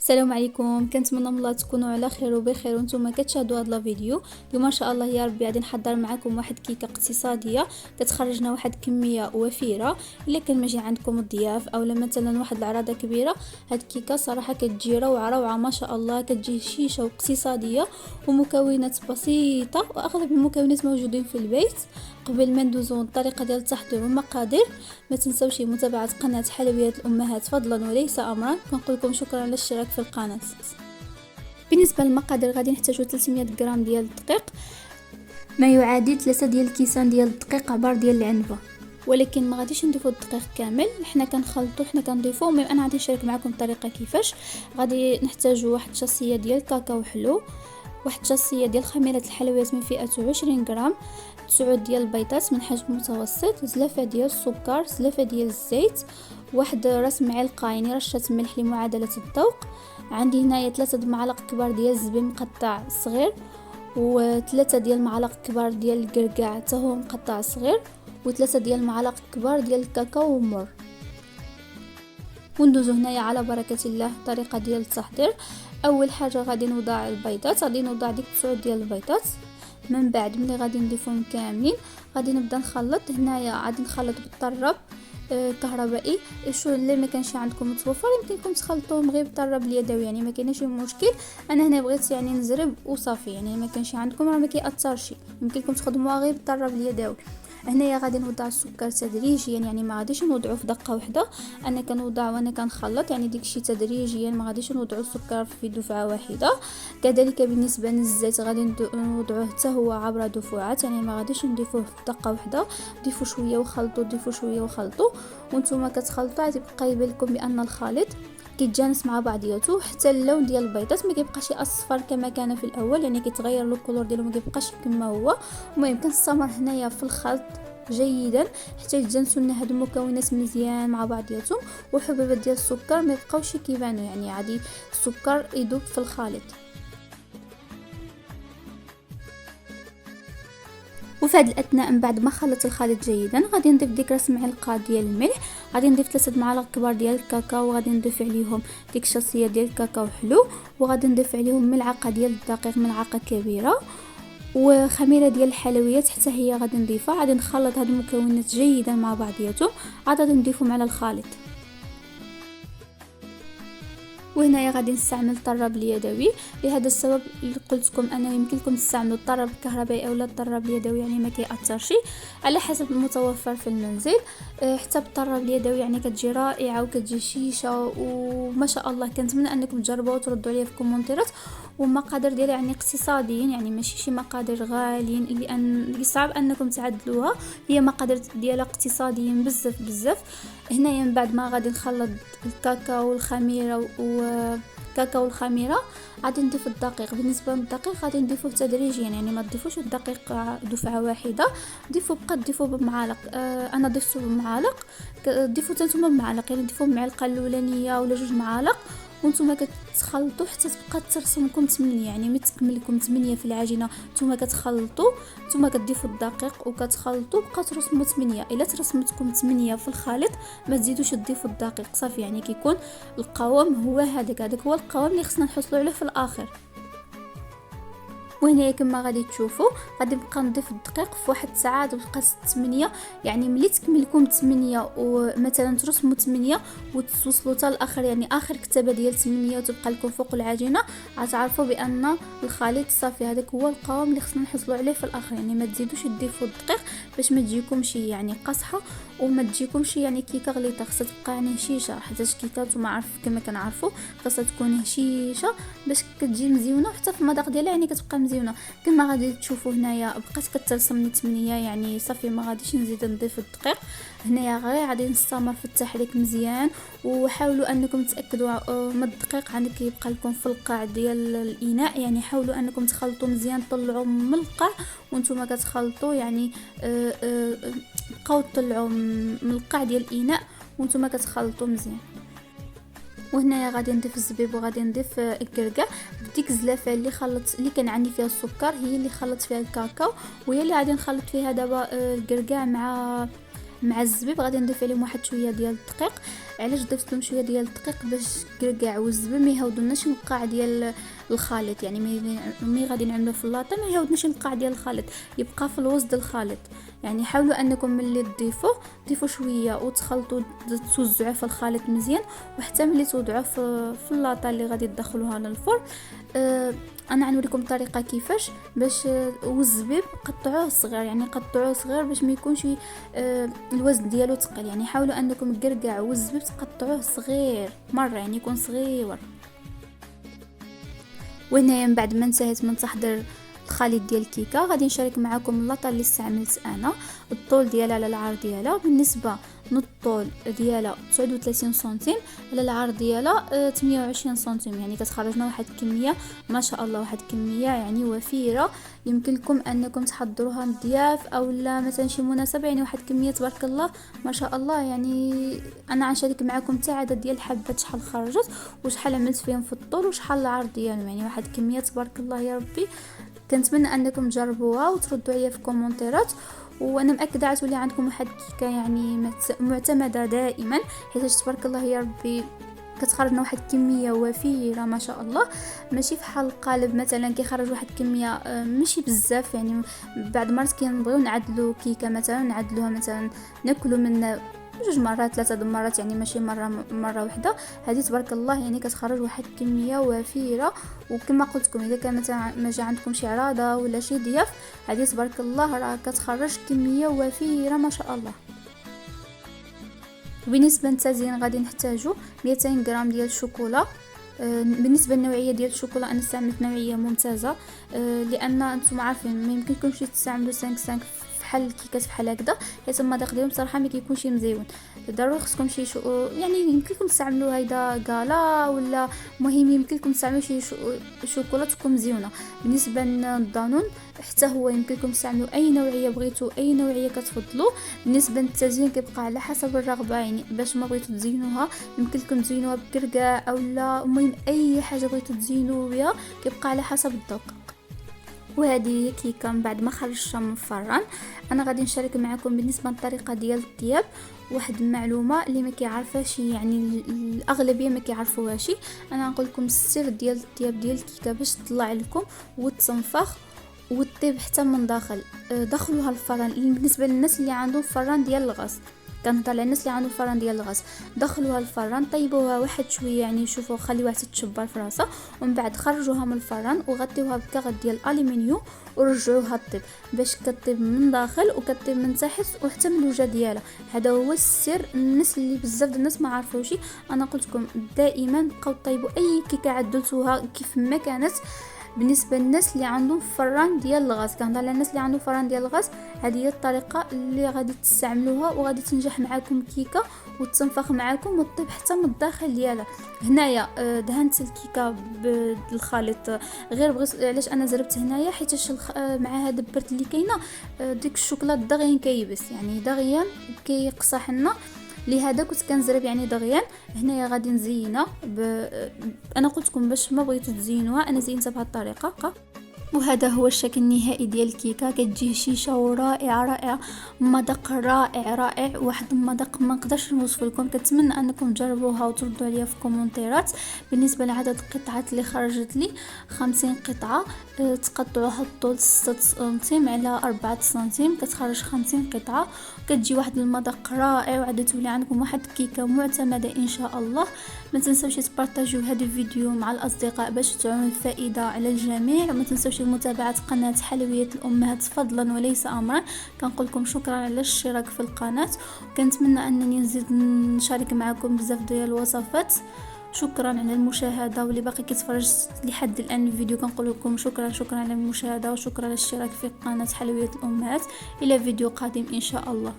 السلام عليكم، كنتمنى من الله تكونوا على خير وبخير وانتم كتشاهدوا هذا الفيديو. اليوم ان شاء الله يا ربي غادي نحضر معكم واحد كيكه اقتصاديه كتخرجنا واحد كميه وفيره. الا كان ماجي عندكم الضياف او مثلا واحد العراضه كبيره، هاد الكيكه صراحه كتجي روعه ما شاء الله، كتجي شيشه واقتصاديه ومكونات بسيطه واغلب المكونات موجودين في البيت. قبل ما ندوزو الطريقه ديال التحضير والمقادير، ما تنسوش متابعه قناه حلويات الامهات فضلا وليس امرا. كنقول لكم شكرا على الاشتراك في القناه. بالنسبه للمقادير غادي نحتاجو 300 غرام ديال الدقيق، ما يعادل 3 ديال الكيسان ديال الدقيق عبار ديال العنبه، ولكن ما غاديش نضيفو الدقيق كامل، حنا كنخلطو حنا كنضيفو. المهم انا غادي نشارك معكم الطريقه كيفاش. غادي نحتاجو واحد شاصيه ديال الكاكاو حلو، واحد شاصيه ديال خميره الحلويات من فئه 20 غرام، 9 ديال البيضات من حجم متوسط، زلافه ديال السكر، زلافه ديال الزيت، واحد راس معلقه يعني رشه ملح لمعادله الذوق. عندي هنايا 3 معالق كبار ديال الزبيب مقطع صغير، و3 ديال المعالق كبار ديال الكركاع حتى هو مقطع صغير، و3 ديال المعالق كبار ديال الكاكاو مر. وندوزو هنايا على بركه الله الطريقه ديال التحضير. اول حاجه غادي نوضع البيضات، غادي نوضع ديك 9 ديال البيضات. من بعد ملي غادي نضيفهم كاملين غادي نبدا نخلط. هنايا غادي نخلط بالطراب كهربائي. شو اللي ما كانش عندكم متوفر يمكنكم تخلطوهم غير بالطراب اليدوي، يعني ما كاينش مشكل. انا هنا بغيت يعني نزرب وصافي، يعني ما كانش عندكم راه ما كيأثرش، يمكنكم تخدموها غير بالطراب اليدوي. هنايا غادي نوضع السكر تدريجيا، يعني ما غاديش نوضعه في دقه واحده، انا كنوضع وانا كنخلط، يعني ديكشي تدريجيا، ما غاديش نوضعوا السكر في دفعه واحده. كذلك بالنسبه للزيت غادي نوضعوه حتى هو عبر دفعات، يعني ما غاديش نضيفوه في دقه واحده. ضيفوا شويه وخلطوا، ضيفوا شويه وخلطوا، وانتم كتخلطوا غادي يبقى يبان لكم بان الخليط كيتجانس مع بعضياته، حتى اللون ديال البيضات ما كيبقاش اصفر كما كان في الاول، يعني كيتغير لو كولور ديالو، ما كيبقاش كما هو. المهم كنستمر هنايا في الخلط جيدا حتى يتجانسوا لنا هاد المكونات مزيان مع بعضياتهم، والحبيبات ديال السكر ما يبقاوش كيبانوا، يعني عادي السكر يذوب في الخليط. وفي هذه الاثناء من بعد ما خلطت الخليط جيدا غادي نضيف ديك راس معلقه ديال الملح، غادي نضيف 3 معالق كبار ديال الكاكاو، وغادي نضيف عليهم ديك الشاصيه ديال الكاكاو حلو، وغادي نضيف عليهم ملعقه ديال الدقيق، ملعقه كبيره، وخميره ديال الحلويات حتى هي غادي نضيفها. غادي نخلط هاد المكونات جيدا مع بعضياتهم، عاد غادي نضيفهم على الخليط. وهنايا غادي نستعمل الطراب اليدوي، لهذا السبب اللي قلت لكم انا يمكن لكم تستعملوا الطراب الكهربائي او الطراب اليدوي، يعني ما كيأثرش على حسب المتوفر في المنزل. حتى بالطراب اليدوي يعني كتجي رائعه وكتجي شيشه وما شاء الله. كنتمنى انكم تجربوها وتردوا عليا في الكومنتات. والمقادير ديالها يعني اقتصاديين، يعني ماشي شي مقادير غاليين اللي صعب انكم تعدلوها، هي مقادير ديالها اقتصاديين بزاف. هنايا من بعد ما غادي نخلط الكاكاو والخميره والكاكاو والخميره غادي نضيف الدقيق. بالنسبه للدقيق غادي نضيفوه تدريجيا، يعني ما تضيفوش الدقيق دفعه واحده، ضيفوا بقى تضيفوا بمعالق. انا ضفته بمعالق، ضيفوا نتوما بمعالق، يعني ضيفوا المعلقه الاولانيه ولا 2 معالق، وانتم كتخلطوا حتى تبقى ترسم لكم 8، يعني ما تكمل لكم 8 في العجينه. نتوما كتخلطوا، نتوما كتضيفوا الدقيق وكتخلطوا بقى ترسموا 8. الا ترسمتكم 8 في الخليط ما تزيدوش تضيفوا الدقيق صافي، يعني كيكون القوام هو هذاك هو القوام اللي خصنا نحصلوا عليه في الاخر. وهنا كما غادي تشوفوا غادي نبقى نضيف الدقيق في واحد الساعه تبقى 8، يعني ملي تكمل لكم 8 ومثلا ترسموا 8 وتوصلوا حتى الاخر، يعني اخر كتابه ديال 8 وتبقى لكم فوق العجينه، غتعرفوا بان الخليط صافي، هذاك هو القوام اللي خصنا نحصلوا عليه في الاخر. يعني ما تزيدوش تضيفوا الدقيق باش ما تجيكمش يعني قصحه وما تجيكمش يعني كيكه غليظه، خصها تبقى يعني هشيشه، حيت الكيكه نتوما عارف كما كنعرفوا خصها تكون هشيشه باش كتجي مزيونه، وحتى في المذاق ديالها يعني كتبقى مزيونه. كما غادي تشوفوا هنايا بقات كترسم لي 8، يعني صافي ما غاديش نزيد نضيف الدقيق. هنايا غير غادي نستمر في التحريك مزيان، وحاولوا انكم تاكدوا ما الدقيق عندك يبقى لكم في القاع ديال الاناء، يعني حاولوا انكم تخلطوا مزيان، طلعوا من القاع وانتم كتخلطوا، يعني بقاو تطلعوا من القاع ديال الاناء وانتم كتخلطوا مزيان. وهنايا غادي نضيف الزبيب وغادي نضيف الكركاع بديك الزلافه اللي كان عندي فيها السكر، هي اللي خلطت فيها الكاكاو، وهي اللي غادي نخلط فيها دابا الكركاع مع الزبيب. غادي نضيف عليهم واحد شويه ديال الدقيق. علاش ضفت لهم شويه ديال الدقيق باش كاع والزبيب ما يهودوناش القاع ديال الخليط، يعني مي غادي نعملو في اللاطه ما يهودناش القاع ديال الخليط، يبقى في الوسط الخليط. يعني حاولوا انكم ملي تضيفوا شويه وتخلطوا توزعوه في الخليط مزيان، وحتى ملي توضعوه في اللاطه اللي غادي تدخلوها للفرن. انا غنوريكم طريقه كيفاش باش والزبيب قطعوه صغير، يعني قطعوه صغير باش ما يكونش الوزن ديالو ثقيل. يعني حاولوا انكم كركاعوا والزبيب تقطعوه صغير مره، يعني يكون صغير. وهنايا من بعد ما انتهيت من تحضير الخليط ديال الكيكه غادي نشارك معكم اللاطه اللي استعملت انا. الطول ديالها على العرض ديالها بالنسبه الطول ديالها 39 سنتيم، على العرض ديالها 28 سنتيم. يعني كتخرجنا واحد الكميه ما شاء الله، واحد الكميه يعني وفيره، يمكن لكم انكم تحضروها للضياف او لا مثلا شي مناسبه. يعني واحد الكميه تبارك الله ما شاء الله. يعني انا غنشارك معكم حتى عدد ديال الحبات شحال خرجت وشحال عملت فيهم في الطول وشحال العرض ديالهم. يعني واحد الكميه تبارك الله يا ربي. كنتمنى انكم تجربوها وتردوا عليا في كومونتيرات، وانا مأكده غتولي عندكم واحد الكيكه يعني معتمده دائما، حيت تبارك الله يا ربي كتخرجنا واحد الكميه وفيره ما شاء الله. ماشي فحال القالب مثلا كيخرج واحد الكميه ماشي بزاف. يعني بعد مرات كنبغيو نعدلوا كيكه مثلا نعدلوها مثلا ناكلوا من 2 مرات 3 مرات، يعني ماشي مره واحده. هذه تبارك الله يعني كتخرج واحد الكميه وفيره. وكما قلت لكم اذا كان مثلا ما جا عندكم شي عراضه ولا شي ضياف، هذه تبارك الله راه كتخرج كميه وفيره ما شاء الله. وبالنسبه للتزيين غادي نحتاجو 200 غرام ديال الشوكولا. بالنسبه للنوعيه ديال الشوكولا انا استعملت نوعيه ممتازه، لان انتم عارفين ما يمكنكمش تستعملوا 5 بحال الكيكات بحال هكذا، حيت المذاق ديالهم صراحه ما كيكونش مزيون. ضروري خصكم شي يعني يمكن لكم تستعملوا هيدا غالا ولا مهم يمكن لكم تستعملوا شي شوكولا تكون مزيونه. بالنسبه للدانون حتى هو يمكن لكم تستعملوا اي نوعيه بغيتوا، اي نوعيه كتفضلوا. بالنسبه للتزيين كيبقى على حسب الرغبه، يعني باش ما بغيتوا تزينوها يمكن لكم تزينوها بكركاع او لا، المهم اي حاجه بغيتوا تزينوا بها كيبقى على حسب الذوق. وهذه كيكه من بعد ما خرجتها من الفران انا غادي نشارك معكم بالنسبه للطريقه ديال الطياب واحد المعلومه اللي ما كيعرفهاش، يعني الاغلبيه ما كيعرفوهاش. انا نقول لكم السر ديال الطياب ديال الكيكه باش تطلع لكم وتنفخ وتطيب حتى من داخل. دخلوها الفران. بالنسبه للناس اللي عندهم فران ديال الغاز، كنهضر على الناس اللي عندهم فران ديال الغاز، دخلوها الفران طيبوها واحد شويه، يعني شوفوا خليوها تتشبر في راسها، ومن بعد خرجوها من الفران وغطيوها بكغط ديال الالومنيوم ورجعوها طيب باش كطيب من داخل وكطيب من تحت وحتى من الوجه ديالها. هذا هو السر. الناس اللي بزاف د الناس ما عارفوش، انا قلت لكم دائما بقاو طيبوا اي كيكه عدلتوها كيف ما كانت. بالنسبه للناس اللي عندهم فران ديال الغاز، كنهضر على الناس اللي عندهم فران ديال الغاز، هذه هي الطريقه اللي غادي تستعملوها وغادي تنجح معكم الكيكه وتنفخ معكم وتطيب حتى من الداخل ديالها. هنايا دهنت الكيكه بالخليط غير علاش انا زربت هنايا حيت مع هذا البرد اللي كاينه ديك الشوكولاط دغيا كيبس، يعني دغيا كيقصح لنا، لهذا كنت كنزرب يعني دغيا. هنايا غادي نزينها انا قلت لكم باش ما بغيتو تزينوها انا زينتها بهذه الطريقه. وهذا هو الشكل النهائي ديال الكيكه. كتجي هشيشه ورائعه رائعه، مذاق رائع واحد المذاق ما نقدرش نوصف لكم. كنتمنى انكم تجربوها وتردوا عليا في كومونتيرات. بالنسبه لعدد القطعات اللي خرجت لي 50 قطعه، تقطعوها الطول 6 سنتيم على 4 سنتيم، كتخرج 50 قطعه. كتجي واحد المذاق رائع وعاد تولي عندكم واحد الكيكه معتمده ان شاء الله. ما تنسوش تبارطاجيو هذا الفيديو مع الاصدقاء باش تعود الفائده على الجميع. وما تنسوش متابعه قناه حلويات الامهات فضلا وليس امرا. كنقول لكم شكرا على الاشتراك في القناه، وكنتمنى انني نزيد نشارك معكم بزاف ديال الوصفات. شكرا على المشاهده، واللي باقي كيتفرج لحد الان الفيديو كنقول لكم شكرا على المشاهده، وشكرا على الاشتراك في قناه حلويات الامهات. الى فيديو قادم ان شاء الله.